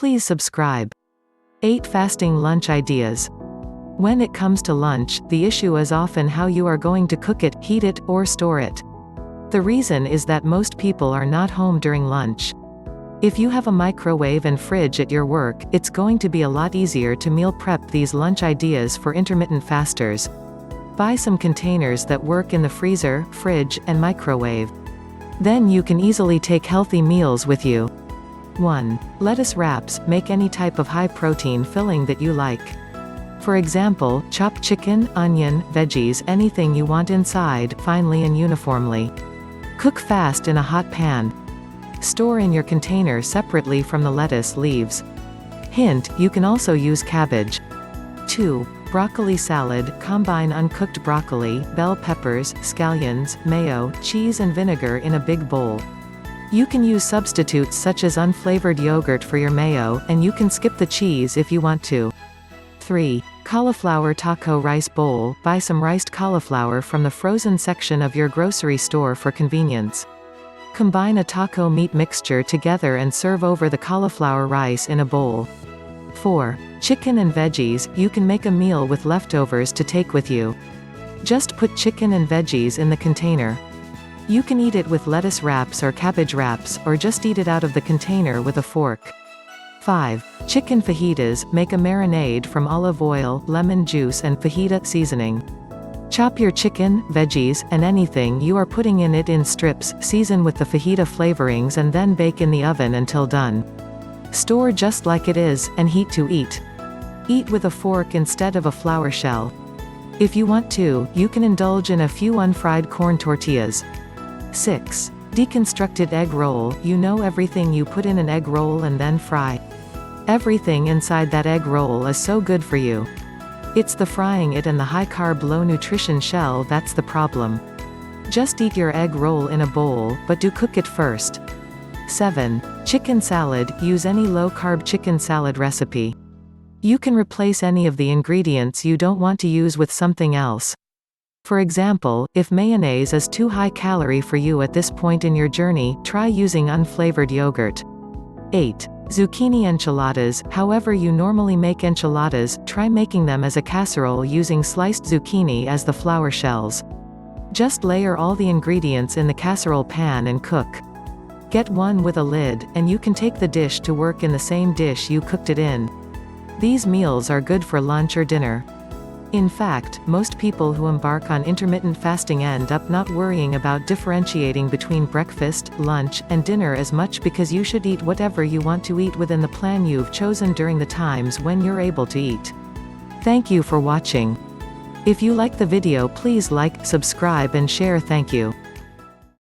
Please subscribe. 8 Fasting Lunch Ideas. When it comes to lunch, the issue is often how you are going to cook it, heat it, or store it. The reason is that most people are not home during lunch. If you have a microwave and fridge at your work, it's going to be a lot easier to meal prep these lunch ideas for intermittent fasters. Buy some containers that work in the freezer, fridge, and microwave. Then you can easily take healthy meals with you. 1. Lettuce wraps. Make any type of high-protein filling that you like. For example, chop chicken, onion, veggies, anything you want inside, finely and uniformly. Cook fast in a hot pan. Store in your container separately from the lettuce leaves. Hint, you can also use cabbage. 2. Broccoli salad. Combine uncooked broccoli, bell peppers, scallions, mayo, cheese and vinegar in a big bowl. You can use substitutes such as unflavored yogurt for your mayo, and you can skip the cheese if you want to. 3. Cauliflower taco rice bowl. Buy some riced cauliflower from the frozen section of your grocery store for convenience. Combine a taco meat mixture together and serve over the cauliflower rice in a bowl. 4. Chicken and veggies. You can make a meal with leftovers to take with you. Just put chicken and veggies in the container. You can eat it with lettuce wraps or cabbage wraps, or just eat it out of the container with a fork. 5. Chicken fajitas. Make a marinade from olive oil, lemon juice and fajita seasoning. Chop your chicken, veggies, and anything you are putting in it in strips, season with the fajita flavorings and then bake in the oven until done. Store just like it is, and heat to eat. Eat with a fork instead of a flour shell. If you want to, you can indulge in a few unfried corn tortillas. 6. Deconstructed Egg Roll. You know everything you put in an egg roll and then fry. Everything inside that egg roll is so good for you. It's the frying it and the high-carb low-nutrition shell that's the problem. Just eat your egg roll in a bowl, but do cook it first. 7. Chicken salad. Use any low-carb chicken salad recipe. You can replace any of the ingredients you don't want to use with something else. For example, if mayonnaise is too high-calorie for you at this point in your journey, try using unflavored yogurt. 8. Zucchini Enchiladas. However you normally make enchiladas, try making them as a casserole using sliced zucchini as the flour shells. Just layer all the ingredients in the casserole pan and cook. Get one with a lid, and you can take the dish to work in the same dish you cooked it in. These meals are good for lunch or dinner. In fact, most people who embark on intermittent fasting end up not worrying about differentiating between breakfast, lunch, and dinner as much because you should eat whatever you want to eat within the plan you've chosen during the times when you're able to eat. Thank you for watching. If you like the video, please like, subscribe and share. Thank you.